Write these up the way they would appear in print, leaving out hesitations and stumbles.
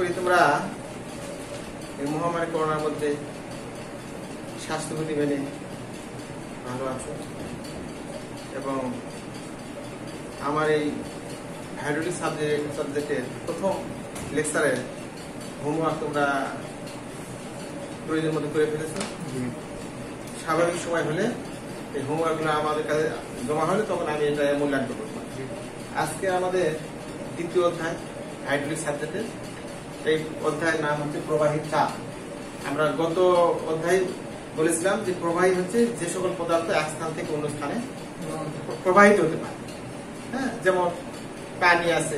করি তোমরা এই মহামারী করোনার মধ্যে স্বাস্থ্যবিধি মেনে ভালো আছো এবং আমার এই হাইড্রোলিক সাবজেক্টের প্রথম লেকচারের হোমওয়ার্ক তোমরা প্রয়োজনের মধ্যে করে ফেলেছো। স্বাভাবিক সময় হলে এই হোমওয়ার্কগুলো আমাদের কাছে জমা হলে তখন আমি এটা মূল্যায়ন করবো। আজকে আমাদের দ্বিতীয় অধ্যায় হাইড্রোলিক সাবজেক্টের, এই অধ্যায়ের নাম হচ্ছে প্রবাহী চাপ। আমরা গত অধ্যায় বলেছিলাম যে প্রবাহী হচ্ছে যে সকল পদার্থ এক স্থান থেকে অন্য স্থানে প্রবাহিত হতে পারে। হ্যাঁ, যেমন পানি আছে,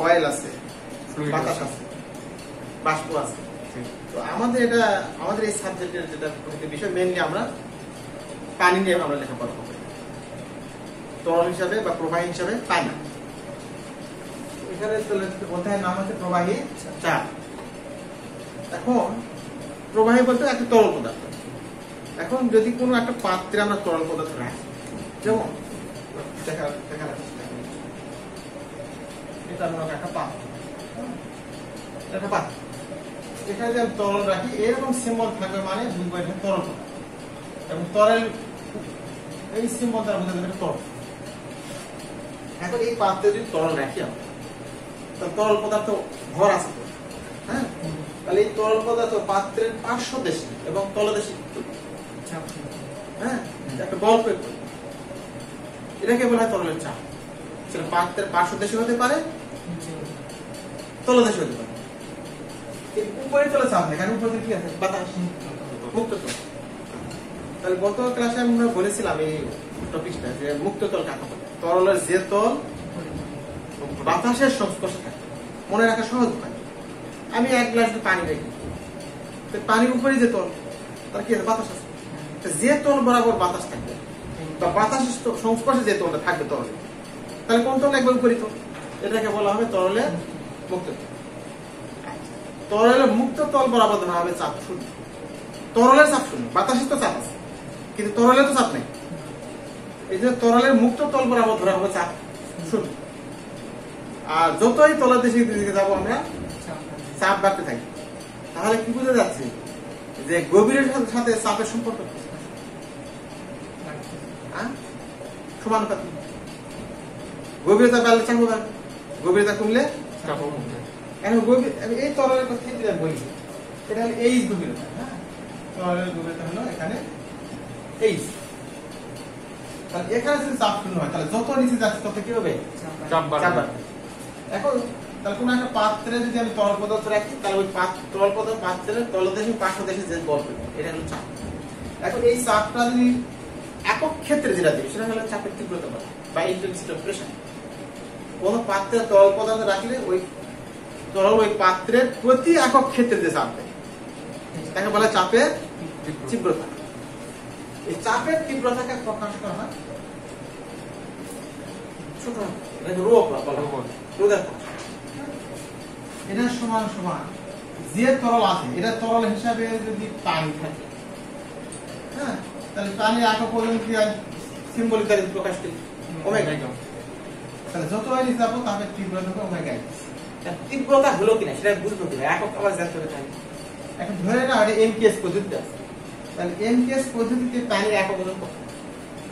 অয়েল আছে, বাতাস আছে, বাষ্প আছে। তো আমাদের এই সাবজেক্টের যেটা বিষয় মেনলি আমরা পানি নিয়ে আমরা লেখাপড়া করবো, তরল হিসাবে বা প্রবাহী হিসাবে পানি। এখানে অধ্যায়ের নাম হচ্ছে প্রবাহী চাপ। এখন প্রবাহী বলতে একটা তরল পদার্থ। এখন যদি কোনো একটা পাত্রে আমরা তরল পদার্থ রাখি, যেমন এটা একটা পাত্র, এখানে যদি আমি তরল রাখি এরকম সিম্বল থাকবে মানে বুঝবো এটা তরল পদার্থ, এবং তরল এই সিম্বল দ্বারা বোঝা যাবে তরল। এখন এই পাত্রে যদি তরল রাখি আমরা, তাহলে তরল পদার্থ ভর আছে, হ্যাঁ, তাহলে এই তরল পদার্থ পাত্রের পার্শ্বদেশে এবং তলদেশে একটা বল প্রয়োগ করে, এটাকে বলা হয় তরলের চাপ। সেটা পাত্রের পার্শ্বদেশে হতে পারে, তলদেশে হতে পারে। উপরে তলে চাপ নেই, কারণ উপরে কি আছে? বাতাস, মুক্ত তল। তাহলে গত ক্লাসে আমরা বলেছিলাম এই টপিকটা যে মুক্ত তল কাকে বলে। তরলের যে তল বাতাসের সংস্পর্শে থাকে, মনে রাখা সহজ উপায়। আমি এক গ্লাস পানি রেখি, পানির উপরে যে তল তার কি আছে? বাতাস আছে। যে তল বরাবর বাতাস থাকবে বা বাতাসের সংস্পর্শে যে তলটা থাকবে তরলে, তাহলে কোন তল? একবার উপরিত। এটাকে বলা হবে তরলের মুক্ত তল। তরলের মুক্ত তল বরাবর ধরা হবে চাপ শূন্য। তরলের চাপ শূন্য, বাতাসের তো চাপ আছে কিন্তু তরলের তো চাপ নেই। এই যে তরলের মুক্ত তল বরাবর ধরা হবে চাপ শূন্য। আর যতই তলের দিকে যাবো আমরা চাপ বাড়তে থাকি। তাহলে কি বোঝা যাচ্ছে? যে গভীরের সাথে চাপের সম্পর্ক সমানুপাত। গভীরতা বাড়লে চাপ বাড়বে, গভীরতা কমলে চাপ কমবে। এখন এই তরলের কথা বলি, এটা হলো এইচ গভীরতা। হ্যাঁ, তরলের গভীরতা হলো এখানে এইচ। তাহলে এখানে যদি চাপ শূন্য হয় তাহলে যত নিচে যাচ্ছে তত কি হবে? চাপ বাড়বে। এখন তাহলে কোন একটা পাত্রে যদি আমি তরল পদার্থ রাখি, তাহলে ওই তরল পদার্থ পাত্রের তলদেশে পার্শ্বদেশে যে বল করবে, এটা হলো চাপ। এখন এই চাপটা যদি একক ক্ষেত্রে যেটা দেবে সেটা হলো চাপের তীব্রতা বা ইন্টেন্সিটি অফ প্রেসার। কোন পাত্রে তরল পদার্থ রাখলে ওই তরল ওই পাত্রের প্রতি একক ক্ষেত্রে যে চাপ দেয় তাকে বলা চাপের তীব্রতা। এই চাপের তীব্রতাকে প্রকাশ করা হয় এটা সমান সমান যে তরল আছে, এটা তরল হিসাবে যদি পানি থাকে, হ্যাঁ, তাহলে পানির একক পর্যন্ত সিম্বলিক দ্বারা প্রকাশ করি ওমেগা। তাহলে যত নিচে যাবো তাদের তীব্রতা ওমেগা। তীব্রতা হলো কিনা সেটা বুঝবো কিনা, একক আবার জানতে হবে। এখন ধরে না এমকেএস পদ্ধতি আছে, তাহলে এমকেএস পদ্ধতিতে পানির একক ওজন কত?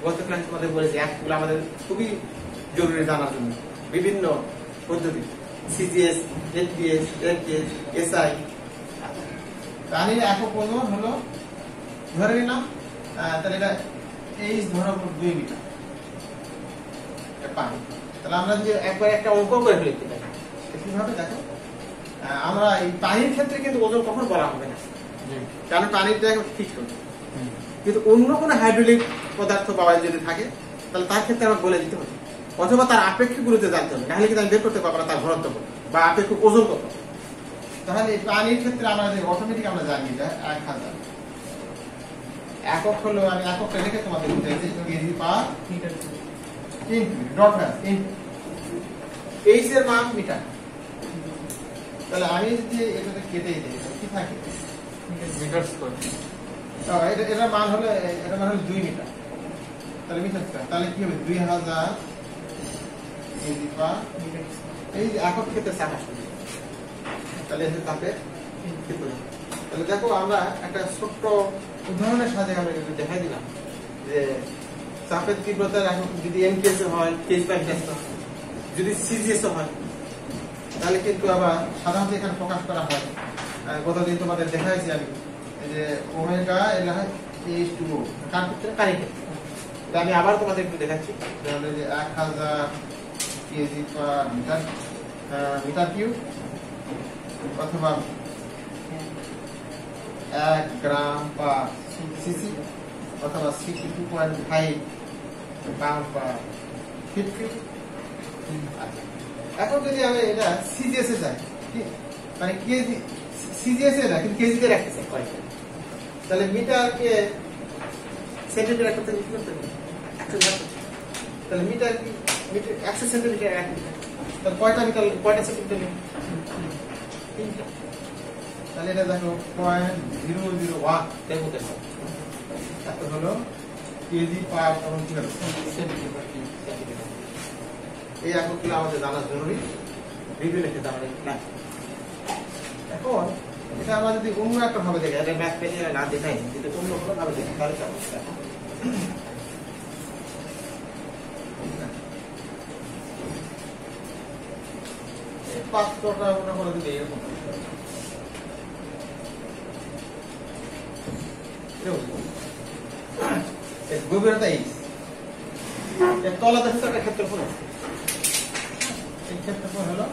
গত ক্লাসে তোমাদের বলেছি, একগুলো আমাদের খুবই জরুরি জানার জন্য। বিভিন্ন পদ্ধতি সিজিএস, এফপিএস, এফকেএস, এসআই। পানির একক ওজন হলো ধরে নিলাম, তাহলে এটা এইচ ধরা 2 মিটার পানি। তাহলে আমরা যদি একবার একটা অঙ্ক করে ফেলতে পারি কিভাবে দেখো, আমরা এই পানির ক্ষেত্রে কিন্তু ওজন কখন বলা হবে না, কারণ পানিটা ফিক্সড হবে। কিন্তু অন্য কোনো হাইড্রোলিক পদার্থ পাওয়া যদি থাকে তাহলে তার ক্ষেত্রে আমরা বলে দিতে হবে, অথবা তার আপেক্ষিক গুরুত্ব জানতে হবে, নাহলে কিন্তু আমি বের করতে পারবো না তার ঘনত্ব বা আপেক্ষিক ওজন কত। তাহলে এই পানির ক্ষেত্রে আমরা যে অটোমেটিক আমরা জানি যে 1000 একক হলো, আমি এককটা লিখে তোমাদের বুঝাইছি, KG per metre dot H এর মান মিটার। তাহলে আমি যদি এটাকে কেটে দিই কি থাকে? Metre square. এটার মান হলো 2 মিটার, তাহলে মিটার স্কয়ার। তাহলে কি হবে? 2000 কেজি পার মিটার। এই একক ক্ষেত্রে চাপ আসবে তাহলে এসে চাপের তীব্রতা। তাহলে দেখো আমরা একটা ছোট্ট উদাহরণের সাথে আমরা কিন্তু দেখাই দিলাম যে চাপের তীব্রতার এখন যদি এনকেএস হয়, কেস বাই কেস, যদি সিজিএস হয়, তাহলে কিন্তু আবার সাধারণত এখানে প্রকাশ করা হয়। গতদিন তোমাদের দেখাইছি আমি যে ওমেগা এটা হয় H2O কার ক্ষেত্রে, কারেন্টের। আমি আবার তোমাদের একটু দেখাচ্ছি, তাহলে যে 1000 কেজি পার মিটার কিউব অথবা 1 গ্রাম পার সিসি অথবা 62.5 পাউন্ড পার ফিট কিউব। এখন যদি আমি এটা সিজিএস এ যাই, মানে কেজি সিজিএস এ না কিন্তু কেজিতে রাখতে চাই কয়েকটা, তাহলে মিটারকে সেন্টিমিটার করতে কি করতে হবে, 100 তাহলে মিটার কি মিটার 100 সেন্টিমিটার 1 মিটার, তাহলে কয়টা মিটার কয়টা সেন্টিমিটার, 3টা। তাহলে এটা দেখো 0.001 এর মধ্যে হবে, এত হলো কেজি পার তখন কি হবে সেন্টিমিটার। এই এককগুলো আমাদের জানা জরুরি, ভিডিও লিখে জানা না। এখন এটা আমরা যদি অন্য একটা ভাবে দেখি, এটা ম্যাথ পেজে না দেখাই, যদি অন্য কোনো ভাবে দেখি তাহলে কেমন দেখো। এই পাত্রটা মনে করে দিলে এরকম গভীরতা এই তলাদেশ একটা ক্ষেত্রফল আছে, এই ক্ষেত্রফল হলো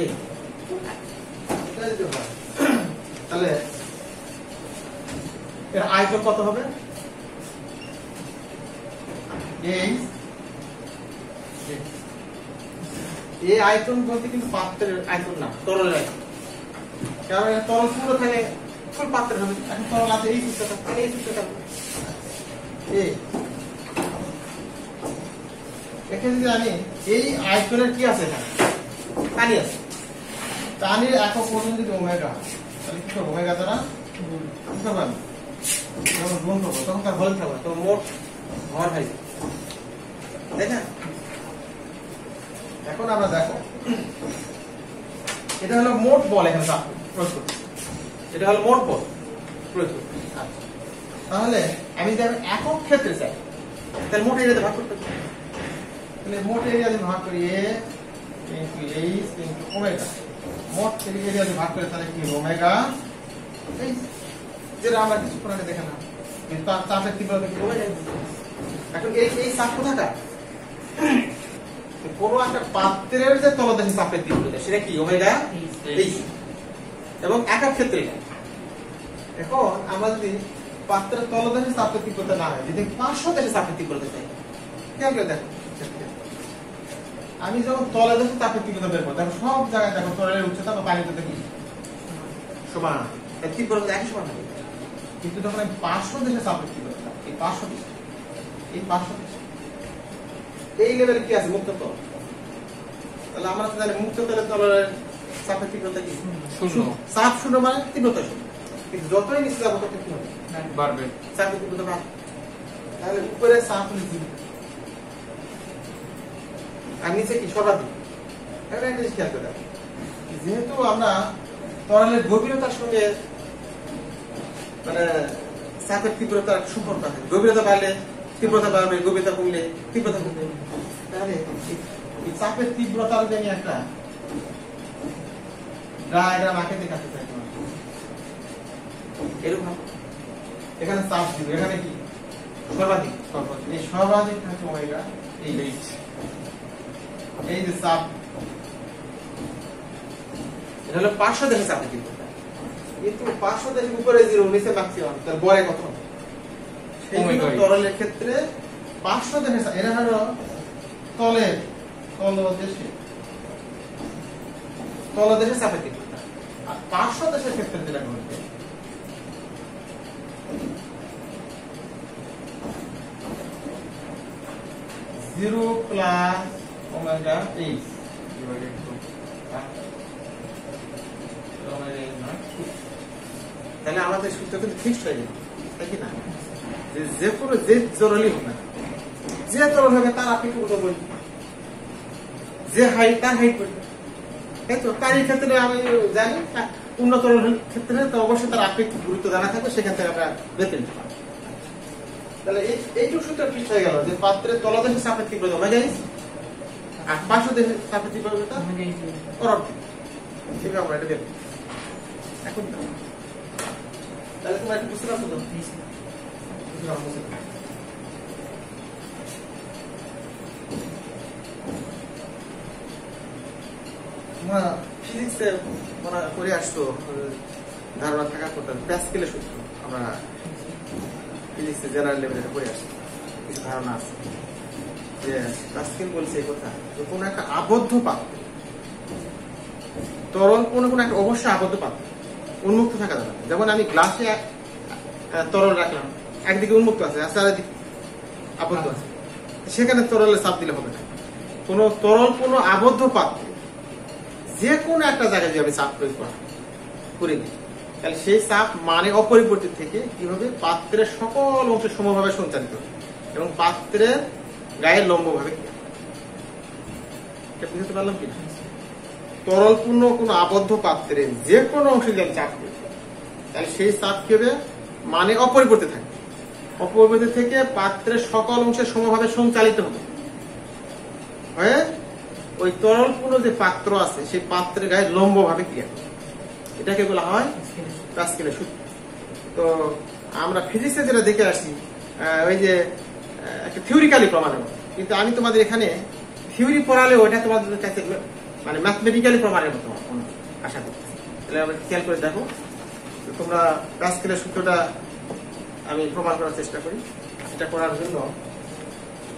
এই, এটা যদি হয় তাহলে এর আয়তন কত হবে, এই আয়তন বলতে কিন্তু পাত্রের আয়তন না, তরলের আয়তন। কারণ তরল পুরো থাকে ফুল পাত্রের হবে, এখন তরল আছে এই সূত্রটা, এই সূত্রটা এখানে যদি আমি এই আয়তনের কি আছে এখানে পানি আছে, পানির একক পর্যন্ত যদি ওমেগা, তাহলে কি করবো ওমেগা দ্বারা কি করবো আমি যখন গুণ করবো তখন তার ভলিউম থাকবে, তখন মোট ভর হয়। দেখেন এখন আমরা দেখো এটা হলো মোট বল, এখানে চাপ প্রয়োগ করছি, এটা হলো মোট বল প্রয়োগ করছি। তাহলে আমি যদি একক ক্ষেত্রে চাই তাহলে মোট এরিয়াতে ভাগ করতে হবে, তাহলে মোট এরিয়া যদি ভাগ করি A into H into omega, মোট এরিয়া যদি ভাগ করে তাহলে কি ওমেগা এই যেটা আমরা কিছুক্ষণ আগে দেখলাম, কিন্তু তার চাপের তীব্রতা কি ওমেগা। এখন এই চাপ কোথাকার, কোনো একটা পাত্রের যে তলদেশে চাপের তীব্রতা সেটা কি ওমেগা H, এবং একক ক্ষেত্রে। এখন আমরা যদি পাত্রের তলদেশে চাপের তীব্রতা না হয়, যদি পার্শ্বদেশে চাপের তীব্রতা চাই, কেমন করে দেখো আমি যখন তলদেশে চাপের তীব্রতা বের করবো, দেখো সব জায়গায় দেখো তরলের উচ্চতা বা পানিতে দেখি সমান, তীব্রতা একই সমান হবে। কিন্তু যখন আমি পার্শ্বদেশে চাপের তীব্রতা, এই পার্শ্বদেশে এই লেভেলে কি আছে মুক্ত তল, তাহলে আমরা তো জানি মুক্ত তলের তলের চাপের তীব্রতা কি শূন্য, চাপ শূন্য মানে তীব্রতা শূন্য, কিন্তু যতই নিচে যাবো তত কি হবে বাড়বে, চাপের তীব্রতা বাড়বে। তাহলে উপরে চাপ হলে জিরো আর নিচে কি সর্বাধিক। একটা জিনিস খেয়াল করে দেখো, যেহেতু আমরা তরলের গভীরতার সঙ্গে মানে চাপের তীব্রতার সম্পর্ক আছে, গভীরতা বাড়লে তীব্রতা বাড়বে, গভীরতা কমলে তীব্রতা কমবে, তাহলে এই চাপের তীব্রতার জন্য একটা ডায়াগ্রাম আঁকে দেখাতে চাই এরকম। এখানে চাপ দিব, এখানে কি সর্বাধিক, এই সর্বাধিক থাকে ওমেগা H, এই যে চাপ এটা হলো পার্শ্বদেশে চাপের তীব্রতা, কিন্তু পার্শ্বদেশের উপরে জিরো নিচে ম্যাক্সিমাম, তার বলে কত তরলের ক্ষেত্রে পার্শ্বদেশে এরা হলো তলের তলদেশে চাপের তীব্রতা, আর পার্শ্বদেশের ক্ষেত্রে যেটা ঘটবে zero plus omega H divided two, তাহলে আমাদের সূত্র কিন্তু ফিক্সড হয়ে যাবে, তাই কি না? যে কোনো যে জরুরি হবে না, যে তরল হবে তার আপনি উল্টো বলবেন, যে হাইট তার হাইট বলবেন, তাই তো পানির ক্ষেত্রে আমি জানি পূর্ণ তরলের ক্ষেত্রে তো অবশ্যই তার আপেক্ষিক গুরুত্ব জানা থাকবে, সেখান থেকে আমরা বেঁধে নিতে পারবো। তাহলে এইটুকু সূত্র ঠিক হয়ে গেল যে পাত্রের তলদেশের চাপের তীব্রতা মেগাইজ আর পার্শ্বদেশের চাপের তীব্রতা পরবর্তী। ঠিক আমরা এটা দেখব এখন। তাহলে তোমরা একটু বুঝতে পারছো তো? তোমরা ফিজিক্সে মনে করে আসতো ধারণা থাকার কথা প্যাসকেলের সূত্র আমরা ফিজিক্সে জেনারেল লেভেলে করে আসছি, কিছু ধারণা আছে যে প্যাসকেল বলছে এই কথা যে কোনো একটা আবদ্ধ পাত্র তরল কোনো একটা অবশ্যই আবদ্ধ পাত্র উন্মুক্ত থাকা যাবে না। যেমন আমি গ্লাসে তরল রাখলাম, একদিকে উন্মুক্ত আছে আর চারিদিকে আবদ্ধ আছে, সেখানে তরলের চাপ দিলে হবে না। কোন তরল কোনো আবদ্ধ পাত্রে যে কোনো একটা জায়গায় যদি আমি চাপ প্রয়োগ করে দিই, তাহলে সেই চাপ মানে অপরিবর্তিত থেকে কি হবে, পাত্রের সকল অংশে সমভাবে সঞ্চালিত হবে এবং পাত্রের গায়ে লম্বভাবে বুঝতে পারলাম কিনা? তরলপূর্ণ কোন আবদ্ধ পাত্রে যে কোনো অংশে যদি চাপ করি, তাহলে সেই চাপ কি হবে, মানে অপরিবর্তিত থাকবে, অপরিবর্তিত থেকে পাত্রের সকল অংশে সমভাবে সঞ্চালিত হবে হয়ে ওই তরলপূর্ণ যে পাত্র আছে সেই পাত্রের গায়ে লম্বভাবে ক্রিয়া করে। এটাকে বলা হয় প্যাসকেলের সূত্র। তো আমরা ফিজিক্সে যেটা দেখে আসি ওই যে একটা থিওরিক্যালি প্রমাণের মতো, কিন্তু আমি তোমাদের এখানে থিওরি পড়ালে ওইটা তোমাদের কাছে মানে ম্যাথমেটিক্যালি প্রমাণের মতো আশা করতেছি। তাহলে আমরা খেয়াল করে দেখো, তোমরা প্যাসকেলের সূত্রটা আমি প্রমাণ করার চেষ্টা করি। এটা করার জন্য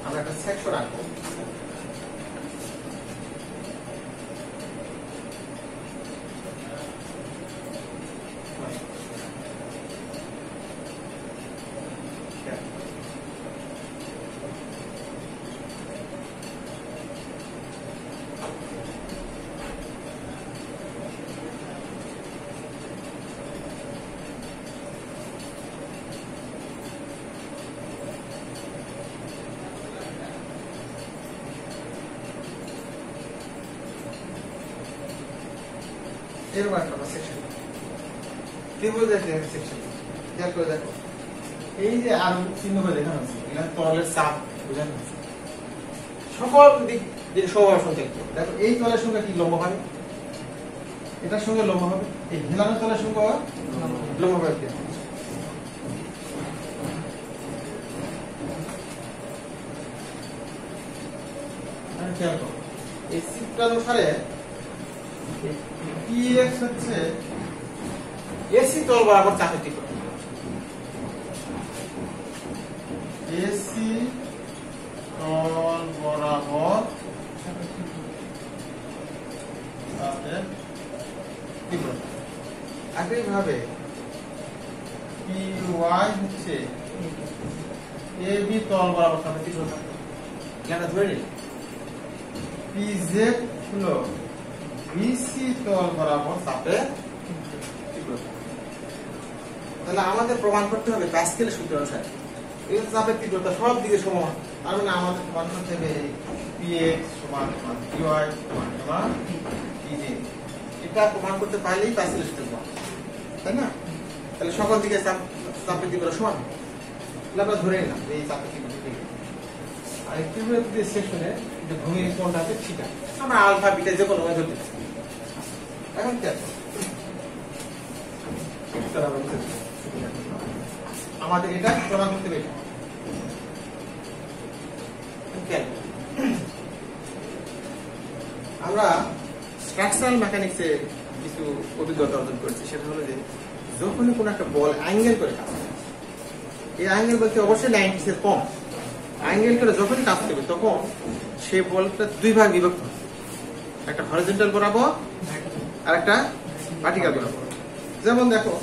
আমরা একটা সেকশন আঁকবো। এরকম একটা সেকশন ত্রিভুজের সেকশন খেয়াল করে দেখো, এই যে আর চিহ্ন করে দেখানো হচ্ছে এখানে তরলের চাপ বোঝানো হচ্ছে, সকল দিক দিয়ে সমভাবে সঞ্চালিত। দেখো এই তলের সঙ্গে কি লম্ব হবে, এটার সঙ্গে লম্ব হবে, এই ঘেলানো তলের সঙ্গে লম্ব হবে। খেয়াল করো এই সূত্রানুসারে Px হচ্ছে এসি তল বরাবর চাপের তীব্রতা, এসি তল বরাবর চাপের তীব্রতা। একইভাবে Py হচ্ছে এবি তল বরাবর চাপের তীব্রতা। এটা ধরে নিন Pz হলো বিসি তল বরাবর চাপের তীব্রতা। তাহলে আমাদের প্রমাণ করতে হবে প্যাসকেলের সূত্র অনুসারে এই চাপের তীব্রতা সব দিকে সমান, তার মানে আমাদের প্রমাণ করতে হবে Px সমান Py সমান Pz। এটা প্রমাণ করতে পারলেই প্যাসকেলের সূত্র পাবো, তাই না? তাহলে সকল দিকে চাপের তীব্রতা সমান, তাহলে আমরা ধরে নিলাম এই চাপের তীব্রতা। আর এই তীব্রতা যে সেকশনে যে ভূমির কোণটা আছে থিটা, আমরা আলফা বিটা যে কোনো ধরতে পারি। এখন কি আছে আমাদের এটা প্রমাণ করতে হবে। আমরা স্ট্রাকচারাল মেকানিক্সে কিছু অভিজ্ঞতা অর্জন করেছি, সেটা হলো যে যখনই কোনো একটা বল অ্যাঙ্গেল করে কাজ করে, এই অ্যাঙ্গেল বলতে অবশ্যই 90 এর কম অ্যাঙ্গেল করে যখনই কাজ করবে তখন সেই বলটা দুই ভাগ বিভক্ত হয়, একটা হরিজন্টাল বরাবর আর একটা ভার্টিক্যাল বরাবর। যেমন দেখো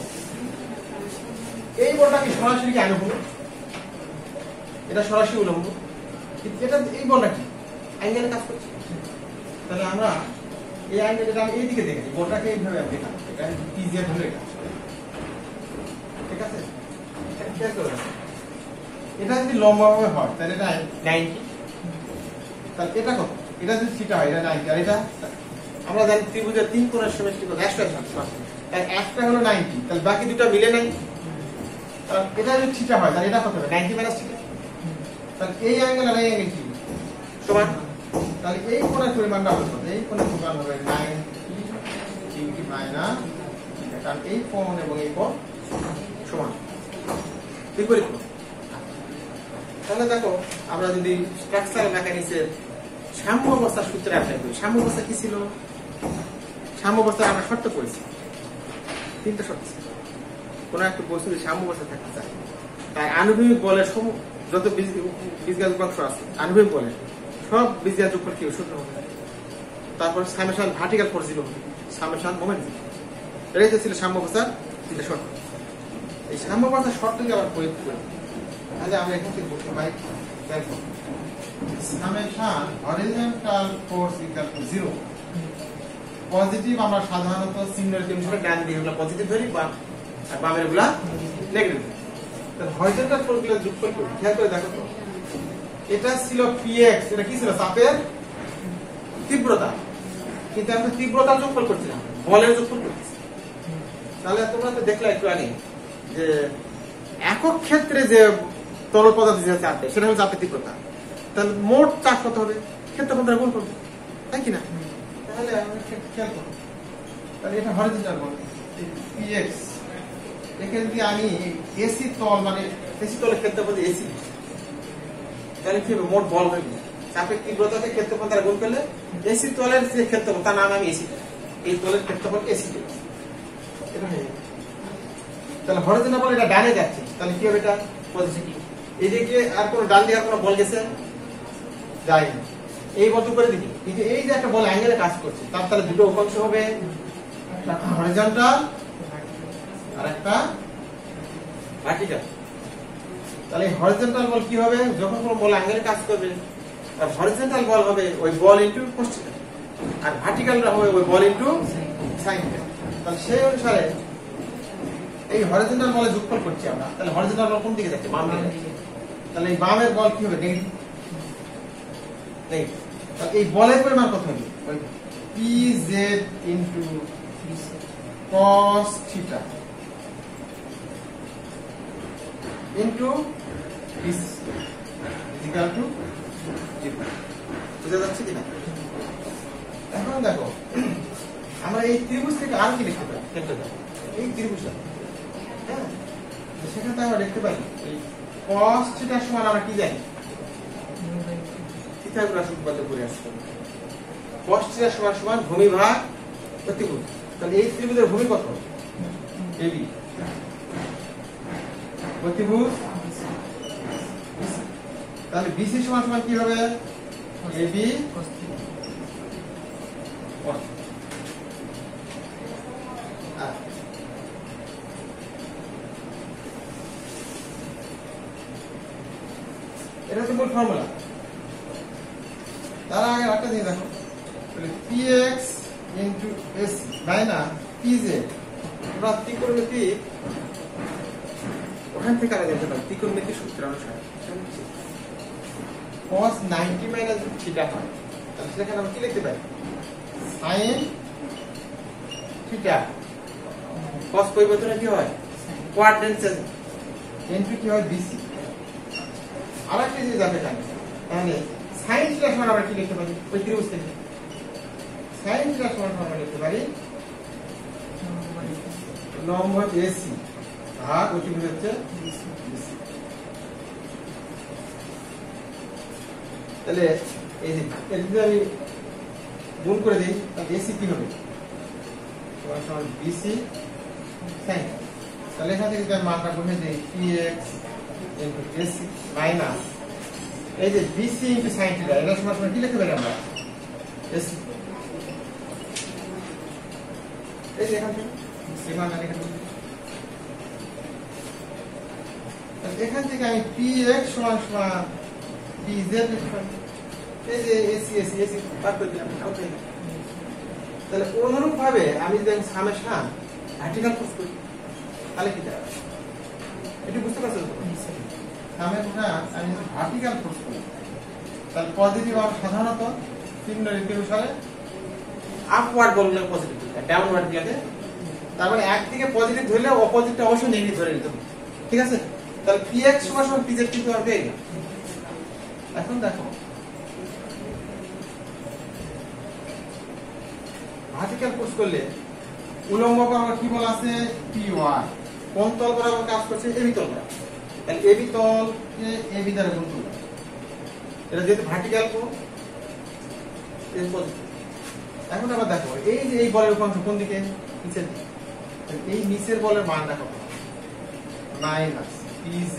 এই বলটা কি সরাসরি কি অনুভূম, এটা সরাসরি উলম্ব, কিন্তু এটা এই বলটা কি অ্যাঙ্গেলে কাজ করছে। তাহলে আমরা এই অ্যাঙ্গেলটা আমি এইদিকে দেখেছি, বলটাকে এইভাবে আমি দেখলাম, এটা Pz ধরে কাজ করে, ঠিক আছে? এটা যদি লম্বভাবে হয় তাহলে এটা 90, তাহলে এটা কত, এটা যদি থিটা হয় এটা 90, আর এটা আমরা জানি ত্রিভুজের 3 কোণের সমষ্টি কত 180, তাই একটা হলো 90, তাহলে বাকি দুটো মিলে নাই। কারণ এটা যদি থিটা হয় তাহলে এটা কত হবে 90 মাইনাস থিটা, তাহলে এই অ্যাঙ্গেল আর এই অ্যাঙ্গেল কি সমান, তাহলে এই কোণের পরিমাণটা হবে কত, এই কোণের পরিমাণ হবে 90 ডিগ্রি মাইনাস, কারণ এই কোণ এবং এই কোণ সমান বিপরীত কোণ। তাহলে দেখো আমরা যদি স্ট্রাকচারাল মেকানিক্সের সাম্য অবস্থার সূত্র অ্যাপ্লাই করি, সাম্য অবস্থা কি ছিল, সাম্য অবস্থায় আমরা শর্ত করেছি 3টা শর্ত ছিল। কোন একটা বস্তু যদি সাম্য অবস্থা থাকতে চায় তার আনুভূমিক বলের যত বীজগণিত অংশ আছে আনুভূমিক বলের সব বীজগণিত যোগফল কি শূন্য হবে, তারপর সামেশন ভার্টিক্যাল ফোর্স 0 হবে, সামেশন মোমেন্ট 0। এটাই ছিল সাম্য অবস্থার 3টা শর্ত। এই সাম্য অবস্থার শর্তকে আবার প্রয়োগ করি, তাহলে আমরা এখান থেকে বলতে পারি দেখো summation horizontal force equal to 0। Positive আমরা সাধারণত চিহ্নের অনুসারে ডান দিকে গুলো পজিটিভ ধরি বা বামের গুলা নেগেটিভ। তাহলে হরিজন্টাল ফোর্স গুলো যোগফল করি, খেয়াল করে দেখো তো এটা ছিল px, এটা কি ছিল চাপের তীব্রতা, কিন্তু আমরা তীব্রতার যোগফল করছিলাম, বলের যোগফল করতেছি। তাহলে তোমরা তো দেখলে একটু আগে যে একক ক্ষেত্রে যে তরল পদার্থ যে চাপে সেটা হলো চাপের তীব্রতা, তাহলে মোট চাপ কত হবে, ক্ষেত্রফল দ্বারা গুণ করবে, তাই কিনা? তাহলে আমরা খেয়াল করব, তাহলে এটা হরিজন্টাল বল px, এখানে যদি আমি এসি তল মানে এসি তলের ক্ষেত্রফল এসি, তাহলে কি হবে মোট বল হবে চাপের তীব্রতাকে ক্ষেত্রফল দ্বারা গুণ করলে এসি তলের যে ক্ষেত্রফল তার নাম আমি এসি, এই তলের ক্ষেত্রফল এসি। এটা হয়ে যাবে। তাহলে হরিজন্টাল বল এটা ডানে যাচ্ছে, তাহলে কি হবে এটা পজিটিভ। এদিকে আর কোন ডান দিকে আর কোন বল গেছে যায়নি, এই বল করে দিবি, কিন্তু এই যে একটা বল অ্যাঙ্গেলে কাজ করছে তার তাহলে দুটো উপাংশ হবে, একটা হরিজন্টাল আর একটা ভার্টিক্যাল। তাহলে হরিজন্টাল বল কি হবে, যখন কোন বল অ্যাঙ্গেলে কাজ করবে আর হরিজন্টাল বল হবে ওই বল ইনটু কোস থিটা, আর ভার্টিক্যালটা হবে ওই বল ইনটু সাইন থিটা। তাহলে সেই অনুসারে এই হরিজন্টাল বলে যোগফল করছি আমরা, তাহলে হরিজন্টাল বল কোন দিকে যাচ্ছে, বাম দিকে, তাহলে এই বামের বল কি হবে নেগেটিভ। তাহলে এই বলের পরিমাণ কত হবে ওই pz into cos theta into bc equal to 0। বুঝা যাচ্ছে কিনা? এখন দেখো আমরা এই ত্রিভুজ থেকে আর কি লিখতে পারি, এই ত্রিভুজটা, হ্যাঁ সেখানে আমরা লিখতে পারি এই cos থিটা সমান আমরা কি জানি, থিটা গুলো সূত্রবদ্ধ করে আসছে, cos থিটা সমান সমান ভূমি ভাগ প্রতিভুজ। তাহলে এই ত্রিভুজের ভূমি কত AB, প্রতিভুজ তাহলে BC সমান সমান কি হবে AB cos থিটা। এটা হচ্ছে মূল ফর্মুলা। তার আগে একটা জিনিস দেখো, px into s minus pz, আমরা ত্রিকোণমিতিক ওখান থেকে আলাদা যেতে পারি ত্রিকোণমিতিক সূত্র অনুসারে cos 90 মাইনাস থিটা হয়, তাহলে সেখানে আমরা কি লিখতে পারি sin থিটা, cos পরিবর্তনে কি হয় কোয়াড্রেন্ট চেঞ্জ ইনটু কি হয় bc। আরেকটা জিনিস জানতে চাই, তাহলে sin থিটা সমান আমরা কি লিখতে পারি ওই ত্রিভুজ থেকে, sin থিটা সমান আমরা লিখতে পারি লম্ব AC ভাগ ওই ত্রিভুজ হচ্ছে BC। তাহলে এই যে যদি আমি গুণ করে দিই তাহলে AC কি হবে সমান BC sin, তাহলে এখান থেকে যদি আমি মানটা বসে দিই px ইনটু AC মাইনাস এই যে BC ইনটু sin থিটা, এটা সমান সমান কি লিখতে পারি আমরা AC। এই যে এখান থেকে এখান থেকে আমি px সমান সমান pz লিখতে পারি, এই যে AC AC AC বাদ করে দিলাম। তাহলে অনুরূপ ভাবে আমি যদি সামেশন ভার্টিক্যাল ফোর্স করি তাহলে কি দাঁড়াবে, এটা বুঝতে পারছেন তো? সামেশন আমি ভার্টিক্যাল ফোর্স করি তাহলে পজিটিভ আমরা সাধারণত চিহ্ন রীতি অনুসারে আপওয়ার্ড বললে পজিটিভ, ডাউনওয়ার্ড গুলোকে, তার মানে একদিকে পজিটিভ ধরলে অপোজিটটা অবশ্যই নেগেটিভ ধরে নিতে হবে, ঠিক আছে? তাহলে px সমান সমান pz কিন্তু আর পেয়ে গেলাম। এখন দেখো ভার্টিক্যাল ফোর্স করলে উলম্ব বরাবর কি বলা আছে, py, কোন তল বরাবর কাজ করছে, এবি তল বরাবর, তাহলে এবি তলকে এবি দ্বারা গুণ করলাম, এটা যেহেতু ভার্টিক্যাল কোণ এর পজিটিভ। এখন আবার দেখো এই যে এই বলের উপাংশ কোন দিকে, নিচের দিকে, এই নিচের বলের মান দেখো minus pz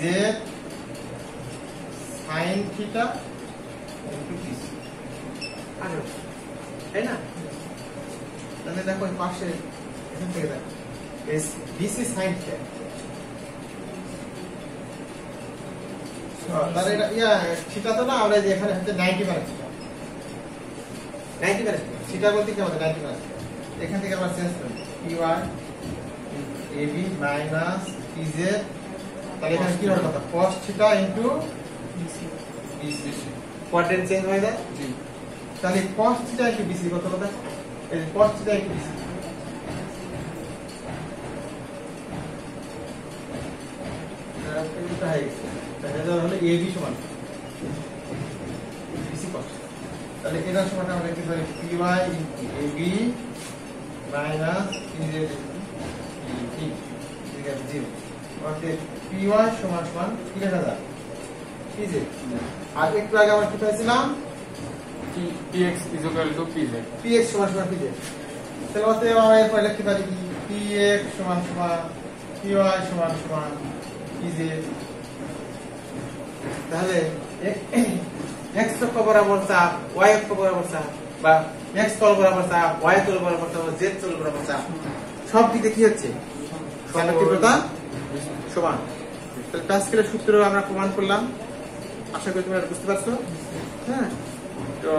sin theta into pc, তাই না? তাহলে দেখো এই পাশে এখান থেকে দেখো bc sin থিটা, তাহলে এটা থিটা তো না, আমরা যে এখানে হচ্ছে 90 মাইনাস থিটা, 90 মাইনাস থিটা বলতে কি আমাদের 90 মাইনাস, এখান থেকে আমরা চেঞ্জ করি py ab মাইনাস pz, তাহলে এখানে কি হবে কথা cos theta into bc, quadrant change হয়ে যায়, জি। তাহলে cos থিটা ইনটু bc কত কথা, এই cos থিটা ইনটু bc, এটা হয়ে গেছে, তাহলে হলো ab সমান bc cos, তাহলে এটা সমান আমরা লিখতে পারি py into ab minus pz into 0, অর্থাৎ py সমান সমান কি লেখা যায়, pz। আর একটু আগে আমরা কি পেয়েছিলাম, px equal to pz, px সমান সমান pz, তাহলে অতএব আমরা এরপর লিখতে পারি কি px সমান সমান py সমান সমান pz। তাহলে x অক্ষ বরাবর চাপ, y অক্ষ বরাবর চাপ, বা x তল বরাবর চাপ, y তল বরাবর চাপ, z তল বরাবর চাপ, সব দিকে কি হচ্ছে সমান তীব্রতা সমান। তাহলে প্যাসকেলের সূত্র আমরা প্রমাণ করলাম, আশা করি তোমরা বুঝতে পারছো। হ্যাঁ, তো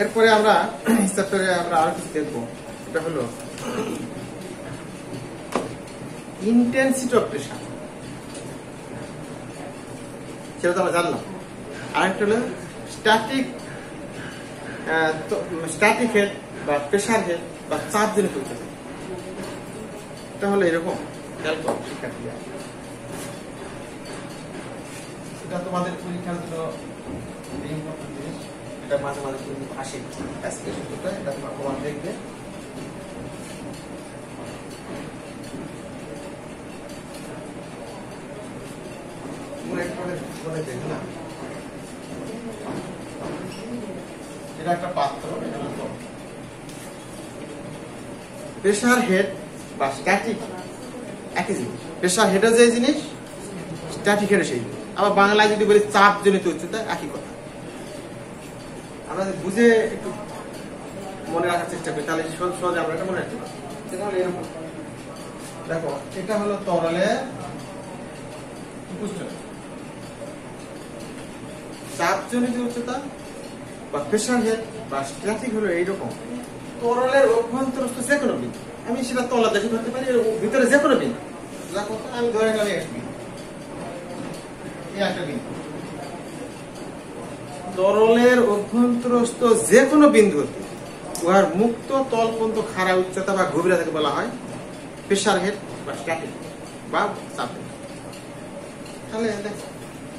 এরপরে আমরা চ্যাপ্টারে আমরা আরো কিছু দেখবো, এটা হলো ইন্টেন্সিটি অফ প্রেসার, সেটা তো আমরা জানলাম। আরেকটা হলো স্ট্যাটিক হেড বা প্রেসার হেড বা চাপ জনিত উচ্চতা। এটা হলো এরকম খেয়াল করো শিক্ষার্থীরা, এটা তোমাদের পরীক্ষার জন্য ইম্পর্টেন্ট জিনিস, এটা মাঝে মাঝে কিন্তু আসে আজকে সূত্রটা, এটা তোমার প্রমাণ দেখবে। এটা একটা পাত্র, প্রেসার হেড বা স্ট্যাটিক একই জিনিস, প্রেসার হেডের যে জিনিস স্ট্যাটিক হেডের সেই, আবার বাংলায় যদি বলি চাপ জনিত উচ্চতা একই কথা। আমরা বুঝে একটু মনে রাখার চেষ্টা করি, তাহলে সহজে আমরা এটা মনে রাখতে পারি। তাহলে এরকম দেখো, এটা হলো তরলের উচ্চতা, চাপ জনিত উচ্চতা বা প্রেসার হেড বা স্ট্যাটিক হলো এইরকম। তরলের অভ্যন্তরস্থ যে কোনো বিন্দু, আমি সেটা তলা দেখে ধরতে পারি, ভিতরে যে কোনো বিন্দু, যা কথা আমি ধরে গেলে একটা বিন্দু, তরলের অভ্যন্তরস্থ যে কোনো বিন্দু উহার মুক্ত তল পর্যন্ত খাড়া উচ্চতা বা গভীরতাকে বলা হয় প্রেসার হেড বা স্ট্যাটিক বা চাপ হেড। তাহলে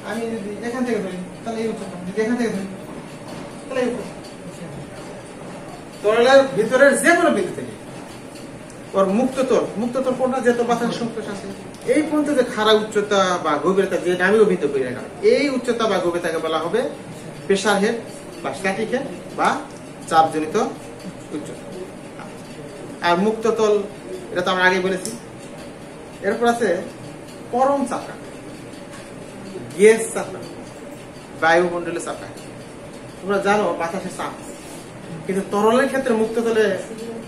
আমি যদি এখান থেকে ধরি তাহলে এই উচ্চতা, যদি এখান থেকে ধরি তাহলে এই উচ্চতা, তরলের ভিতরের যে কোনো বিন্দু থেকে ওর মুক্ততল কোনটা, যেহেতু বাতাস সংকোচ আছে, এই পর্যন্ত যে খাড়া উচ্চতা বা গভীরতা যে আমি অভিহিত করি না, এই উচ্চতা বা গভীরতাকে বলা হবে প্রেসার হেড বা স্ট্যাটিক হেড বা চাপজনিত উচ্চতা। আর মুক্ততল এটা তো আমরা আগে বলেছি। এরপর আছে পরম চাপা, গ্যাস চাপা, বায়ুমণ্ডলের চাপা। তোমরা জানো বাতাসের চাপ, কিন্তু তরলের ক্ষেত্রে মুক্ততলে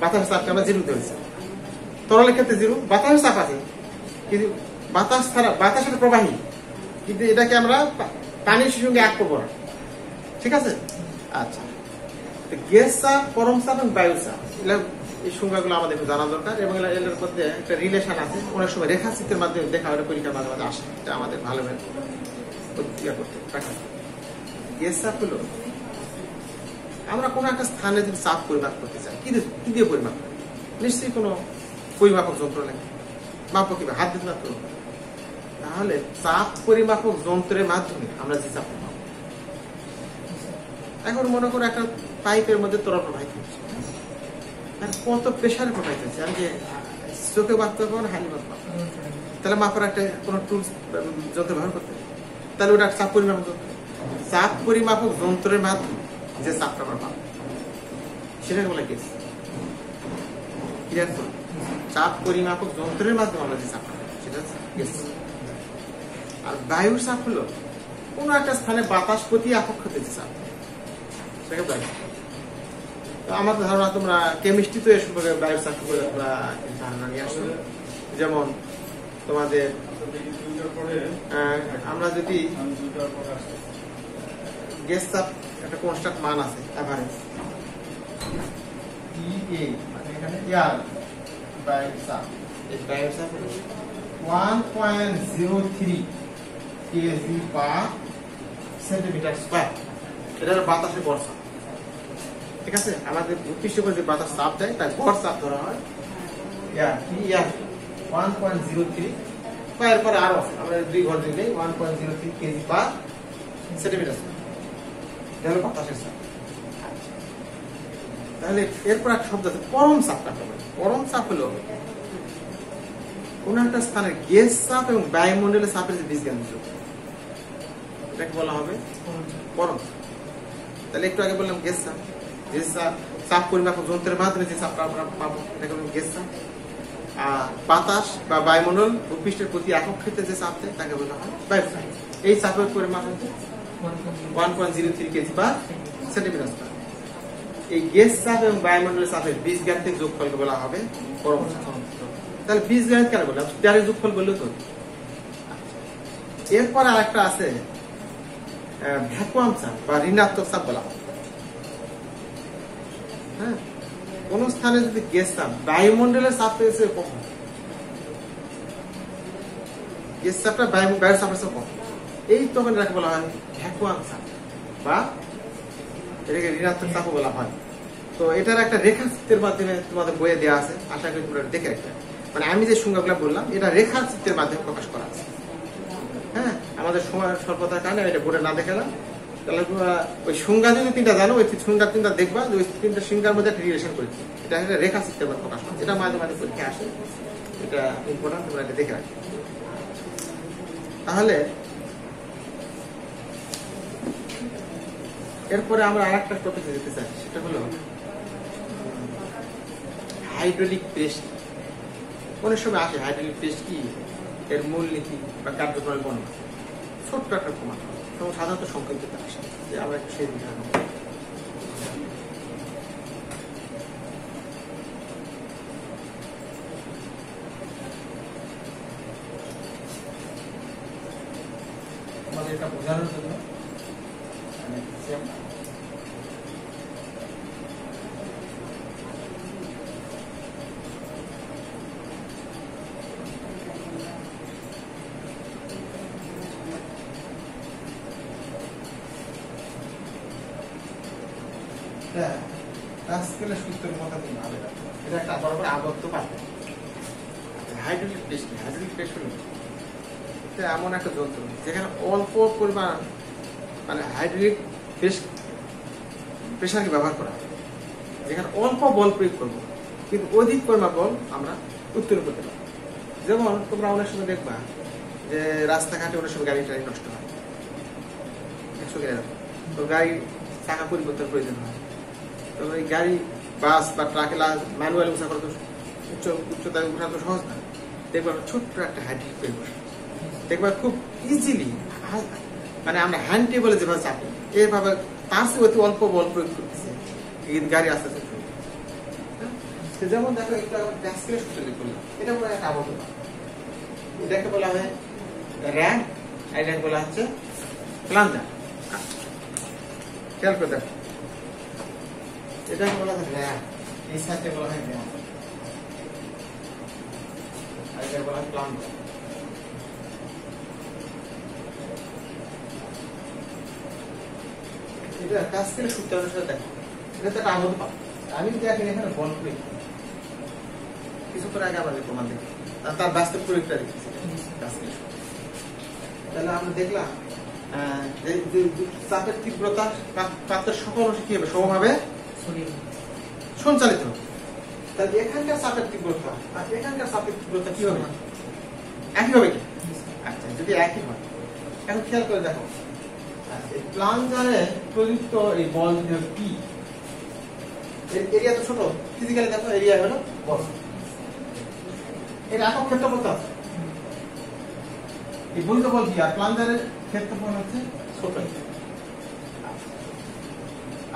বাতাসের চাপকে আমরা জিরো ধরেছি। তরলের ক্ষেত্রে জিরো, বাতাসের চাপ আছে কিন্তু বাতাস ছাড়া, বাতাসের প্রবাহী, কিন্তু এটাকে আমরা পানির সঙ্গে এক করবো না, ঠিক আছে? আচ্ছা, গ্যাস চাপ, পরম চাপ এবং বায়ু চাপ, এই সংজ্ঞাগুলো আমাদের জানা দরকার, এবং এর মধ্যে একটা রিলেশন আছে, অনেক সময় রেখাচিত্রের মাধ্যমে দেখা হয়, পরীক্ষার মাঝে মাঝে আসে, এটা আমাদের ভালোভাবে করতে। গ্যাস চাপ হলো আমরা কোনো একটা স্থানে যদি চাপ পরিমাপ করতে চাই কি দিয়ে পরিমাপ করি? নিশ্চয়ই কোনো পরিমাপক যন্ত্র লাগে, মাপক কিভাবে? হাত দিতে মাত্র। তাহলে চাপ পরিমাপক যন্ত্রের মাধ্যমে আমরা যে চাপ মাপব। এখন মনে করো একটা পাইপের মধ্যে তরল প্রবাহিত হচ্ছে, আর কত প্রেশারে প্রবাহিত হচ্ছে, আমি যে চোখে মাপতে পারবো না, হানি মাপতে পারবো, তাহলে মাপার একটা কোনো টুলস যন্ত্র ব্যবহার করতে হবে। তাহলে ওটা চাপ পরিমাপক যন্ত্র। চাপ পরিমাপক যন্ত্রের মাধ্যমে যে চাপটা আমরা পাবো সেটাকে বলে গেজ। ক্লিয়ার তো? চাপ পরিমাপক যন্ত্রের মাধ্যমে আমরা যে চাপটা পাবো সেটা গেজ। আর বায়ুর চাপ হলো কোন একটা স্থানে বাতাস প্রতি একক হতে যে চাপ, সেটাকে বায়ু। তো আমার ধারণা তোমরা কেমিস্ট্রি তো এর সম্পর্কে বায়ুর চাপ করে তোমরা ধারণা নিয়ে আসো। যেমন তোমাদের আমরা যদি গ্যাস চাপ একটা কনস্ট্যান্ট মান আছে এভারেজ TA, মানে এখানে এয়ার বায়ুর চাপ, এই বায়ুর চাপ 1.03 কেজি পার সেন্টিমিটার স্কয়ার। এটা হলো বাতাসের গড় চাপ। ঠিক আছে, আমাদের ভূপৃষ্ঠের উপর যে বাতাস চাপ দেয় তার গড় চাপ ধরা হয় এয়ার 1.03, বা এরপরে আরো আছে, আমরা 2 ঘর দিলে 1.03 কেজি পার সেন্টিমিটার স্কয়ার। এটা হলো বাতাসের চাপ। তাহলে এরপর একটা শব্দ আছে পরম চাপ। পরম চাপ হলো কোন একটা স্থানের গ্যাস চাপ এবং বায়ুমণ্ডলের চাপের যে বীজগণিত যোগ, এটাকে বলা হবে পরম চাপ। তাহলে একটু আগে বললাম গ্যাস চাপ, যে চাপ পরিমাপক যন্ত্রের মাধ্যমে যে চাপটা আমরা পাবো এটাকে বললাম গ্যাস চাপ। আর বাতাস বা বায়ুমণ্ডল ভূপৃষ্ঠের প্রতি একক ক্ষেত্রে যে চাপ দেয় তাকে বলা হয় বায়ু চাপ। এই চাপের পরিমাপ হচ্ছে 1.03 কেজি পার সেন্টিমিটার স্কয়ার। এই গ্যাস চাপ এবং বায়ুমণ্ডলের চাপের বীজগাণিতিক যোগফলকে বলা হবে পরম চাপ। তাহলে বীজগাণিত কেন বললাম? ডাইরেক্ট যোগফল বললেও তো। এরপর আরেকটা আছে ভ্যাকুয়াম চাপ বা ঋণাত্মক চাপ বলা হয়। হ্যাঁ, কোন স্থানে যদি গ্যাস চাপ বায়ুমণ্ডলের চাপ পেয়েছে কম, গ্যাস চাপটা বায়ুর চাপের চেয়ে কম, এই তখন এটাকে বলা হয় ভ্যাকুয়াম চাপ বা এটাকে ঋণাত্মক চাপও বলা হয়। তো এটার একটা রেখাচিত্রের মাধ্যমে তোমাদের বইয়ে দেওয়া আছে, আশা করি তোমরা দেখে রাখবে। মানে আমি যে সংজ্ঞাগুলো বললাম এটা রেখাচিত্রের মাধ্যমে প্রকাশ করা আছে। হ্যাঁ, আমাদের সময় স্বল্পতার কারণে এটা বোর্ডে না দেখালাম। তাহলে ওই সংজ্ঞা যদি 3টা জানো, ওই সংজ্ঞা 3টা দেখবা, ওই 3টা সংজ্ঞার মধ্যে একটা রিলেশন করেছি। এটা একটা রেখাচিত্রের মধ্যে প্রকাশ করা, এটা মাঝে মাঝে পরীক্ষা আসে, এটা ইম্পর্টেন্ট, তোমরা এটা দেখে রাখবে। তাহলে এরপরে আমরা আরেকটা টপিকে যেতে চাই, সেটা হলো হাইড্রোলিক প্রেস। অনেক সময় আসে হাইড্রোলিক প্রেস কি, এর মূলনীতি বা কার্যক্রমের বর্ণনা, ছোট্ট একটা প্রমাণ এবং সাধারণত সংক্ষিপ্ত আসে, যে আমরা একটু সেই দিকে আনবো। আমাদের এটা বোঝানোর জন্য সূত্রের কথা এটা একটা বরাবর আবদ্ধ পাবে। হাইড্রোলিক প্রেস, হাইড্রোলিক প্রেস হলো এমন একটা যন্ত্র যেখানে অল্প পরিমাণ মানে হাইড্রোলিক প্রেসারকে ব্যবহার করা হয়, যেখানে অল্প বল প্রয়োগ করবো কিন্তু অধিক পরিমাণ বল আমরা উত্তোলন করতে পারবো। যেমন তোমরা অনেক সময় দেখবা যে রাস্তাঘাটে অনেক সময় গাড়ি টাড়ি নষ্ট হয়, 100 কিলোমিটার তো গাড়ি চাকা পরিবর্তন প্রয়োজন হয়। তো এই গাড়ি বাস বা ট্রাকে ম্যানুয়াল উঠা করা তো উচ্চতায় উঠা তো সহজ না। দেখবা ছোট্ট একটা হাইড্রোলিক প্রয়োগ করে দেখবা খুব ইজিলি, মানে আমরা হ্যান্ড টেবলে যেভাবে চাপি এভাবে তার চেয়ে অতি অল্প বল প্রয়োগ করতেছে গাড়ি আস্তে আস্তে। যেমন দেখো একটা ড্যাসকের সূত্র করলাম, এটা বলা একটা আবদ্ধ, এটাকে বলা হয় র্যাম, এটাকে বলা হচ্ছে প্লাঞ্জার। খেয়াল করে দেখো, এটাকে বলা হয় র্যাম, এই সাইডে বলা হয় র্যাম, আর এটাকে বলা হয় প্লাঞ্জার। এটা ড্যাসকের সূত্র অনুসারে দেখো এটা তো একটা আবদ্ধ পাত্র। আমি যদি এখানে বল প্রয়োগ করি, কিছুক্ষণ আগে আমাদের প্রমাণ দেখি, তার বাস্তব প্রয়োগটা দেখেছি, তাহলে আমরা দেখলাম চাপের তীব্রতা পাত্রের সকল অংশে কি হবে, সমভাবে সঞ্চালিত হবে। তাহলে এখানকার চাপের তীব্রতা আর এখানকার চাপের তীব্রতা কি হবে, একই হবে কি? আচ্ছা, যদি একই হয়, এখন খেয়াল করে দেখো, প্লাঞ্জারে প্রযুক্ত এই বল যদি হয় পি, এরিয়া তো ছোট, ফিজিক্যালি দেখো এরিয়া হলো বড়, এর একক ক্ষেত্রফল আছে, এই বলিত বল কি, আর প্লাঞ্জারের ক্ষেত্রফল হচ্ছে ছোট।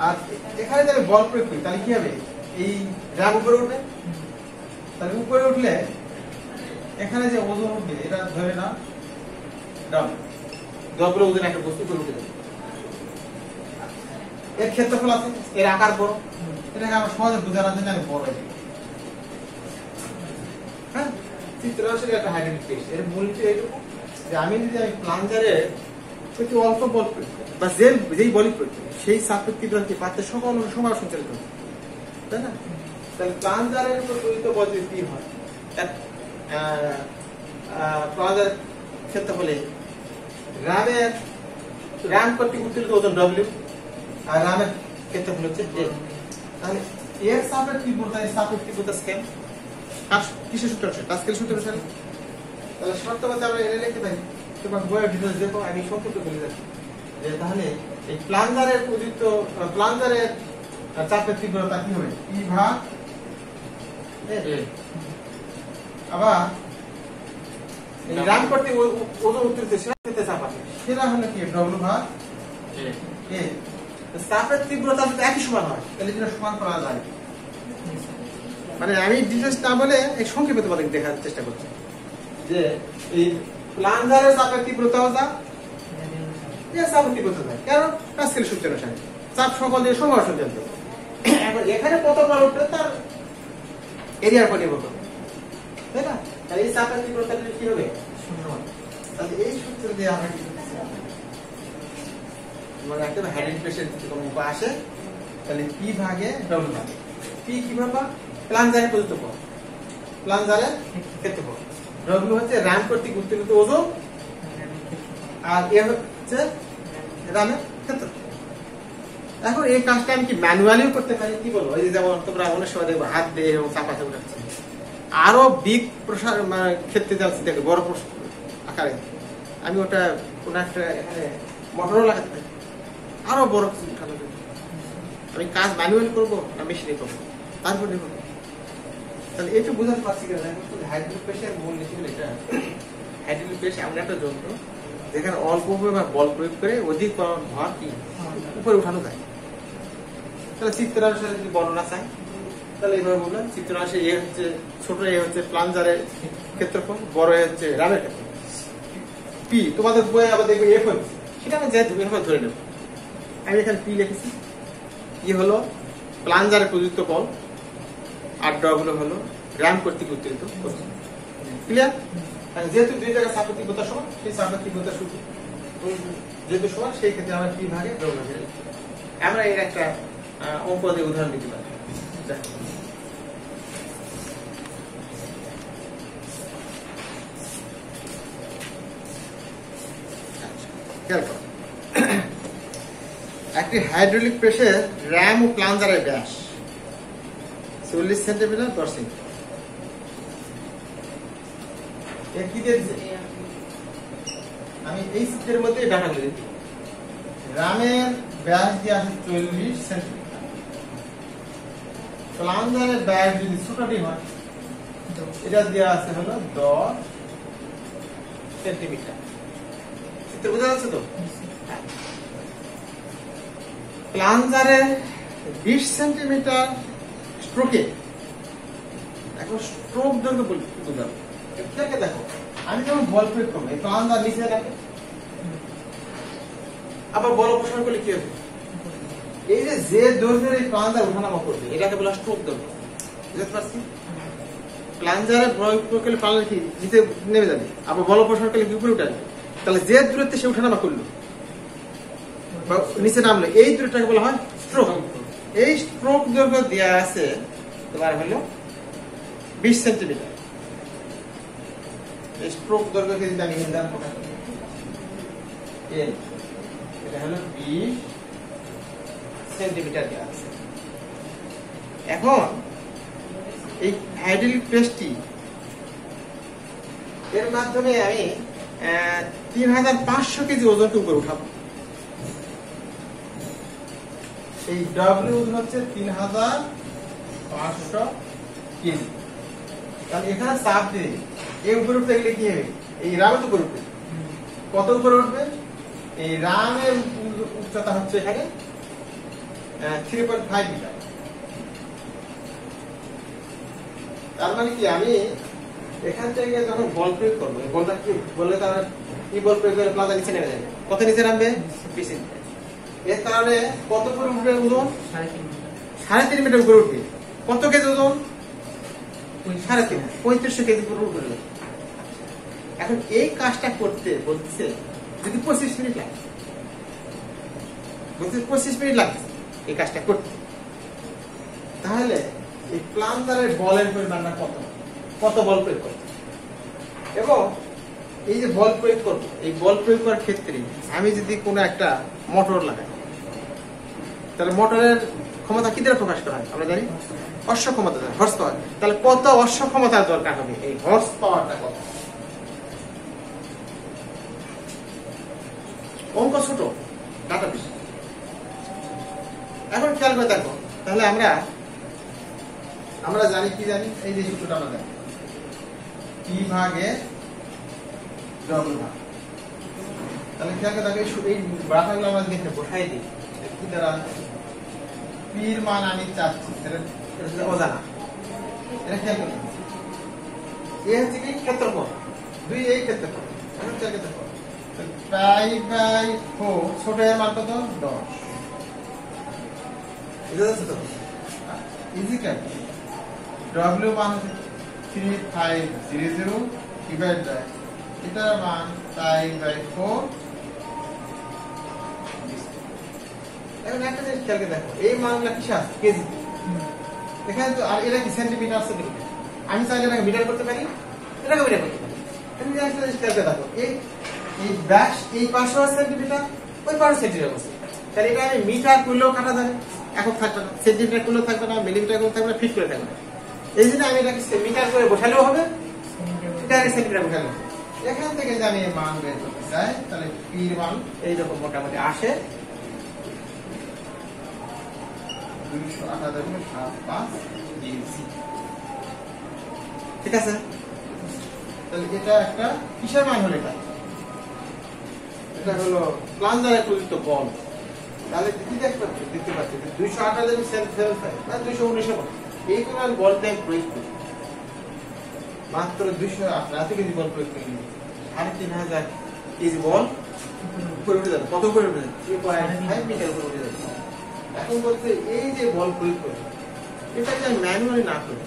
আর এখানে যদি বল প্রয়োগ করি তাহলে কি হবে, এই র্যাম উপরে উঠবে, তাহলে উপরে উঠলে এখানে যে ওজন উঠবে এটা ধরে না ডবল ওজন একটা বস্তু উপরে উঠে যাবে, এর ক্ষেত্রফল আছে, এর আকার বড়, এটাকে আমরা সহজে বোঝানোর জন্য আমি বড় দিই। হ্যাঁ, চিত্র আসলে একটা হাইড্রোলিক টেস্ট, এর মূলটি এইটুকু যে আমি যদি প্লাঞ্জারের প্রতি অল্প বল প্রয়োগ করি বা যেই বলই প্রয়োগ করি, সেই চাপের তীব্রতা পাত্রের সকল সময় সঞ্চালিত হবে, তাই না? তাহলে প্লাঞ্জারের উপর প্রযুক্ত বল যদি পি হয়, প্লাঞ্জারের ক্ষেত্রফলে র্যাম কর্তৃক উত্তোলিত ওজন ডব্লিউ আর র্যামের ক্ষেত্রফল হচ্ছে এল। তাহলে এর চাপের তীব্রতা, এর চাপের তীব্রতা স্কেল কিসের সূত্র আছে, টাস্কেল সূত্র আছে। তাহলে শর্ত মতে আমরা এনে লিখতে পারি, তোমার বইয়ের ডিটেইলস দেখো, আমি সংক্ষিপ্ত বলে যাচ্ছি যে তাহলে এই প্লাঞ্জারের প্রযুক্ত প্লাঞ্জারের চাপের তীব্রতা কি হবে, ই ভাগ এ। আবার এই র্যাম করতে ওজন উত্তোলিত সেটা ক্ষেত্রে চাপ আছে, সেটা হলো কি ডব্লিউ ভাগ এ। চাপের তীব্রতা যদি একই সমান হয় তাহলে যেটা সমান করা যায়, মানে আমি ডিটেইলস না বলে এই সংক্ষেপে তোমাদের দেখার চেষ্টা করছি যে এই প্লাঞ্জারের চাপের তীব্রতাও যা, এর চাপের তীব্রতা যায়, কারণ টাস্কেল সূত্র অনুসারে চাপ সকল দিয়ে সমান সঞ্চালিত। এখন এখানে কত বল উঠবে তার এরিয়ার উপর নির্ভর করবে, তাই না? তাহলে এই চাপের তীব্রতা কি হবে, সমান। তাহলে এই সূত্র দিয়ে আমরা কি মানে একটা হাইড্রোলিক প্রেসার যদি কোনো উপায় আসে, তাহলে পি ভাগে ডব্লিউ ভাগে পি কি ভাবে প্লাঞ্জারের প্রযুক্ত বল, প্লাঞ্জারের ক্ষেত্রফল, ডব্লিউ হচ্ছে র্যাম কর্তৃক উত্তোলিত ওজন আর এ হচ্ছে র্যামের ক্ষেত্রফল। এখন এই কাজটা আমি কি ম্যানুয়ালিও করতে পারি, কি বলবো, এই যে যেমন তোমরা অনেক সময় দেখবো হাত দিয়ে এবং চাপাতে উঠাচ্ছে, আরো বিগ প্রসার ক্ষেত্রে যাচ্ছে দেখো বড় আকারে, আমি ওটা কোন একটা এখানে মোটরও লাগাতে পারি, আরো বড় কিছু উঠানো যাবে। আমি কাজ ম্যানুয়ালি করবো না মেশিনে করবো, তারপর নির্ভর করবো। তাহলে একটু বোঝাতে পারছি কিনা, হাইড্রোলিক প্রেসার মূল নীতি হলো এটা, হাইড্রোলিক প্রেস এমন একটা যন্ত্র যেখানে অল্প বল প্রয়োগ করে অধিক ভর কি উপরে উঠানো যায়। তাহলে চিত্রাংশে যদি বর্ণনা চাই তাহলে এইভাবে বললাম, চিত্রাংশে এ হচ্ছে ছোট, এ হচ্ছে প্লাঞ্জারের ক্ষেত্রফল, বড় এ হচ্ছে র্যামের ক্ষেত্রফল, পি তোমাদের বইয়ে আবার দেখবে এফ হচ্ছে, সেটা আমি যাই ধরে নেব। আমি এখানে পি লিখেছি, ই হলো প্লাঞ্জারের প্রযুক্ত বল আর ডব্লিউ হলো র্যাম কর্তৃক উত্তোলিত ওজন। ক্লিয়ার? যেহেতু দুই জায়গায় চাপের তীব্রতা সমান, সেই চাপের তীব্রতা সূত্র যেহেতু সমান, সেই ক্ষেত্রে আমরা পি ভাগে ডব্লিউ ভাগে আমরা এর একটা অঙ্ক দিয়ে উদাহরণ দিতে পারি। একটি হাইড্রোলিক প্রেসের র্যাম ও প্লাঞ্জারের ব্যাস 40 সেন্টিমিটার 10 ইঞ্চি। আমি এই চিত্রের মধ্যে ডাটা করে দিই, র্যামের ব্যাস দিয়ে আছে 40 সেন্টিমিটার, প্লাঞ্জারের ব্যাস যদি ছোটটি হয় এটা দেওয়া আছে হলো 10 সেন্টিমিটার। চিত্র বোঝা যাচ্ছে তো? প্লাঞ্জারের 20 সেন্টিমিটার স্ট্রোকে, এখন স্ট্রোক দৈর্ঘ্য বুঝাবো। দেখো আমি যখন বল প্রয়োগ করবো, এই প্লাঞ্জার নিচে রাখে, আবার বল অপসারণ করলে কি হবে, এই যে দৈর্ঘ্যের এই প্লাঞ্জার উঠানামা করবে এটাকে বলা স্ট্রোক দৈর্ঘ্য। বুঝতে পারছি? প্লাঞ্জারের প্রয়োগ করলে প্লাঞ্জার কি নিচে নেমে যাবে, আবার বল অপসারণ করলে উপরে উঠে আসবে, তাহলে যে দূরত্বে সে উঠানামা করলো বা নিচে নামলো, এই দূরটাকে বলা হয় স্ট্রোক। এই স্ট্রোক দৈর্ঘ্য দেওয়া আছে তোমার হলো 20 সেন্টিমিটার। এই স্ট্রোক দৈর্ঘ্যকে যদি আমি নির্ধারণ করি এটা হলো 20 সেন্টিমিটার দেওয়া আছে। এখন এই হাইড্রোলিক প্রেসটি এর মাধ্যমে আমি 3500 কেজি ওজনকে উপরে উঠাবো। এই ডব্লিউ হচ্ছে 3500 কেজি। তাহলে এখানে চাপ দিয়ে এই উপরে উঠতে গেলে কি হবে? এই রামের উপরে উঠবে। কত উপরে উঠবে? এই রামের উচ্চতা হচ্ছে এখানে 3.5 মিটার। তার মানে কি আমি এখান থেকে যখন বল প্রয়োগ করবো, বলটা কি বললে তার কি বল প্রয়োগ করে প্লাজা নিচে নেমে যাবে। কত নিচে নামবে? 20 মিটার। এর কারণে কত উপরে উঠবে ওজন? 3.5 মিটার উপরে উঠবে। কত কেজি ওজন? 3500 কেজি উপরে উঠবে। এখন এই কাজটা করতে বলছে যদি 25 মিনিট লাগে, বলছে 25 মিনিট লাগবে এই কাজটা করতে, তাহলে এই প্লাঞ্জারের বলের পরিমাণটা কত বল প্রয়োগ করবে। এবং এই যে বল প্রয়োগ করবো, এই বল প্রয়োগ করার ক্ষেত্রে আমি যদি কোনো একটা মোটর লাগাই, তাহলে মোটরের ক্ষমতা কি দ্বারা প্রকাশ করা হয় আমরা জানি? অশ্ব ক্ষমতা, হর্স পাওয়ার। তাহলে কত অশ্ব ক্ষমতার দরকার হবে? এই হর্স পাওয়ারটা কত? অঙ্ক ছোট, ডাটা বেশি। এখন খেয়াল করে দেখো, তাহলে আমরা জানি কি জানি? এই যে সূত্রটা আমরা জানি, পি ভাগে ডব্লিউ ভাগ। তাহলে খেয়াল করে দেখো এই বাটাগুলো আমরা দেখে বসাই দিই কি দ্বারা। পির মান আমি চাচ্ছি, এটা অজানা, এটা খেয়াল করে। এ হচ্ছে কি? ক্ষেত্রফল। 2 এই ক্ষেত্রফল। এখন খেয়াল করে দেখো, পাই বাই 4 ছোট এর মান কত? 10। এটা হচ্ছে তো ইজিক্যাল ডব্লিউ মান 3500 ডিভাইড বাই এটার মান পাই বাই 4। এখন একটা জিনিস খেয়াল করে দেখো, এই মানগুলো কিসে আছে? কেজি। এখানে তো আর এটা কি সেন্টিমিটার আছে? আমি চাইলে এটাকে মিটার করতে পারি, এটাকে মিটার করতে পারি। তুমি একটা জিনিস খেয়াল করে দেখো, এই ব্যাস এই 500 সেন্টিমিটার, ওই 500 সেন্টিমিটার আছে। তাহলে এটা আমি মিটার করলেও কাটা যাবে, একক থাকবে না, সেন্টিমিটার করলেও থাকবে না, মিলিমিটার করলেও থাকবে না, ফিট করে থাকবে না। এই জন্য আমি এটাকে মিটার করে বসালেও হবে, এটাকে সেন্টিমিটার বসালেও হবে। এখান থেকে যদি আমি মান বের করতে চাই, তাহলে পির মান এইরকম মোটামুটি আসে 258.75 ডিসি। ঠিক আছে? তাহলে এটা একটা কিসের মান হলো? এটা হলো প্লাঞ্জারের প্রযুক্ত বল। তাহলে কি দেখতে পাচ্ছি 258.75 না 219 এই কোন বলটা প্রয়োগ করি, মাত্র 208 কেজি বল প্রয়োগ করি, 3500 কেজি বল উপরে উঠে যাবে। কত উপরে উঠে যাবে? 3.5 মিটার উপরে উঠে যাবে। এখন বলতে এই যে বল প্রয়োগ করি, এটা যদি আমি ম্যানুয়ালি না করি,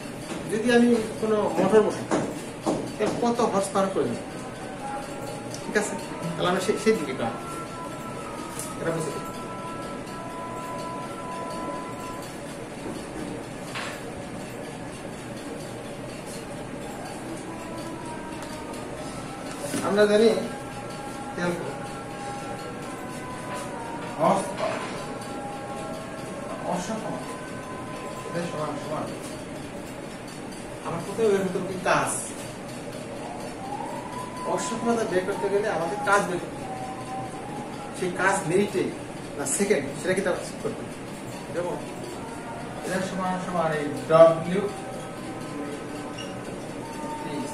যদি আমি কোনো মোটর বসাই, তাহলে কত হর্স পাওয়ার করে দেব। ঠিক আছে? তাহলে আমরা সেই দিকে এটা বুঝতে পারি। আমরা জানি আমার কোথাও এর ভিতর কি কাজ, অসক্ষমতা বের করতে গেলে আমাদের কাজ বের করতে হবে। সেই কাজ মিনিটে না সেকেন্ড, সেটা কি তার করতে হবে। এবং এটার সমান এই ডব্লিউ,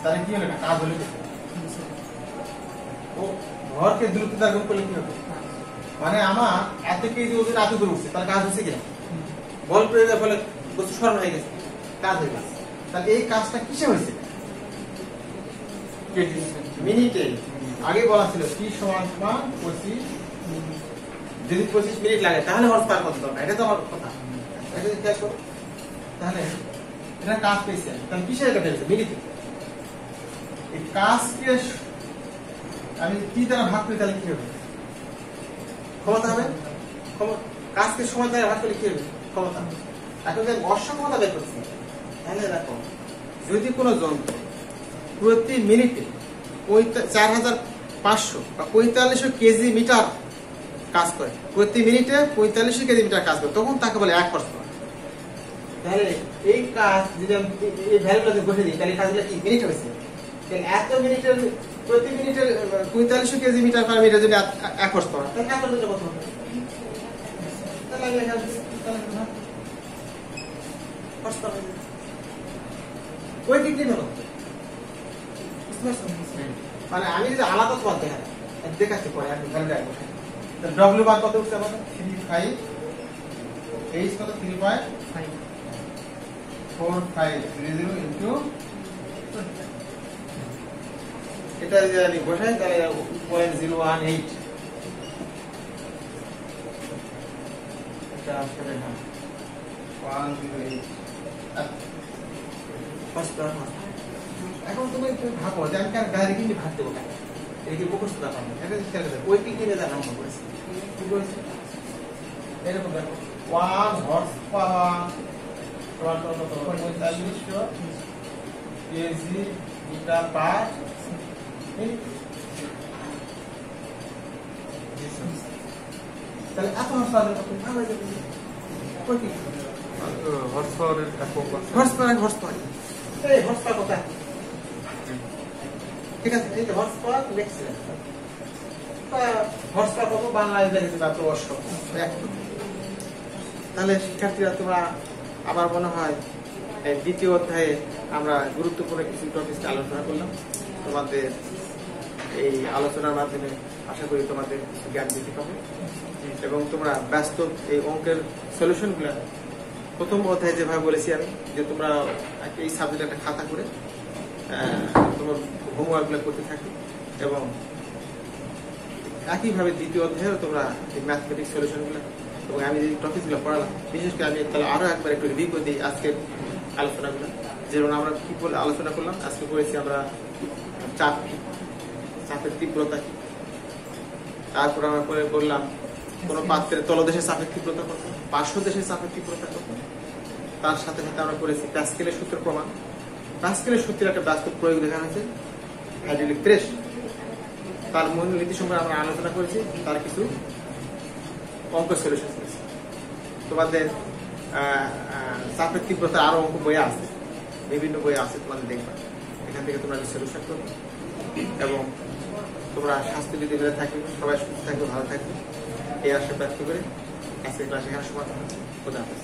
তাহলে কি হলো? কাজ হলে ও ভরকে দ্রুত দ্বারা গুণ করলে কি হবে? মানে আমার এত কেজি ওজন এত দূর উঠছে, তার কাজ হচ্ছে কিনা? বল প্রয়োগের ফলে বস্তু সরল হয়ে গেছে, কাজ হয়ে গেছে। তাহলে এই কাজটা কিসে হয়েছে? মিনিটে। আগে বলা ছিল কি সমান 25। যদি 25 মিনিট লাগে তাহলে হর্স পাওয়ার কত দরকার? এটা তো আমার কথা। এটা যদি খেয়াল করো, তাহলে এটা কাজ পেয়েছে, তাহলে কিসে এটা পেয়েছে? মিনিটে। এই কাজকে আমি কি দ্বারা ভাগ করি, তাহলে কি হবে? ক্ষমতা হবে। কাজকে সময় দ্বারা ভাগ করলে কি হবে? ক্ষমতা। এখন যে বর্ষ ক্ষমতা বের করছি, তাহলে দেখো যদি কোনো যন্ত্র প্রতি মিনিটে 4500 বা 4500 কেজি মিটার কাজ করে, প্রতি মিনিটে 4500 কেজি মিটার কাজ করে, তখন তাকে বলে 1 হর্স পাওয়ার। তাহলে এই কাজ যদি আমি এই ভ্যালুটা বসে দিই, তাহলে কাজগুলো কি মিনিট হয়েছে। তাহলে এত মিনিটের প্রতি মিনিটের 4500 কেজি মিটার পার মিনিটে যদি 1 হর্স পাওয়ার, তাহলে 1 হর্স কত হবে? তাহলে আমি এখানে হর্স পাওয়ার ওই দিক দিয়ে হলো। মানে আমি যদি আলাদা তোমার দেখাচ্ছি পরে আপনি ঘরে যাই বসে। ডব্লিউ বার কত উঠছে আমাদের 35, এইচ কত 3.4530 ইন্টু এটা যদি আমি বসাই তাহলে 0.018 এটা আসলে না 108। এখন তুমি ভাবো যে আমি কার গাড়ি কিনে ভাবতে বলে এই যে মুখস্থ ব্যাপার না, এটা খেয়াল করে ওই পিক কিনে দেখা মনে করেছে কি করেছে এরকম দেখো 1 হর্স পাওয়ার তোমার কত 4500 কেজি মিটার পার মিনিট। তাহলে এত হর্স পাওয়ার কত ভালো হয়ে যাবে কই কি হর্স পাওয়ারের একক হর্স পাওয়ার এই হর্স পাওয়ার কত ঠিক আছে। এই হর্স পাওয়ার লেখছিলেন হর্স পাওয়ার কত বাংলায় দেখেছি মাত্র 800। তাহলে শিক্ষার্থীরা তোমরা আবার মনে হয় দ্বিতীয় অধ্যায়ে আমরা গুরুত্বপূর্ণ কিছু টপিক আলোচনা করলাম। তোমাদের এই আলোচনার মাধ্যমে আশা করি তোমাদের কিছু জ্ঞান বৃদ্ধি পাবে এবং তোমরা বাস্তব এই অঙ্কের সলিউশনগুলো প্রথম অধ্যায়ে যেভাবে বলেছি আমি যে তোমরা এই সাবজেক্ট একটা খাতা করে তোমার হোমওয়ার্কগুলো করতে থাকি এবং একইভাবে দ্বিতীয় অধ্যায়েও তোমরা এই ম্যাথমেটিক্স সলিউশনগুলো এবং আমি যে টপিকগুলো পড়ালাম বিশেষ করে আমি তাহলে আরো একবার একটু রিভিউ করে দিই আজকের আলোচনাগুলো। যেমন আমরা কি বলে আলোচনা করলাম, আজকে করেছি আমরা চাপের তীব্রতা কি, তারপর আমরা করলাম কোন পাত্রের তলদেশের চাপের তীব্রতা কত, পার্শ্ব দেশের চাপের তীব্রতা কত, তার সাথে সাথে আমরা করেছি প্যাসকেলের সূত্র প্রমাণ। প্যাসকেলের সূত্রের একটা বাস্তব প্রয়োগ দেখানো হয়েছে হাইড্রোলিক প্রেস, তার মূলনীতি সম্পর্কে আমরা আলোচনা করেছি, তার কিছু অঙ্ক সলিউশন করেছি। তোমাদের চাপের তীব্রতা আরো অঙ্ক বইয়ে আছে, বিভিন্ন বইয়ে আছে, তোমাদের দেখবা, এখান থেকে তোমরা সলিউশন করবে এবং তোমরা স্বাস্থ্যবিধি মেনে থাকবে, সবাই সুস্থ থাকবে, ভালো থাকবে এই আশা ব্যক্ত করে আজকের ক্লাস এখানে সমাপ্ত। খোদা হাফেজ।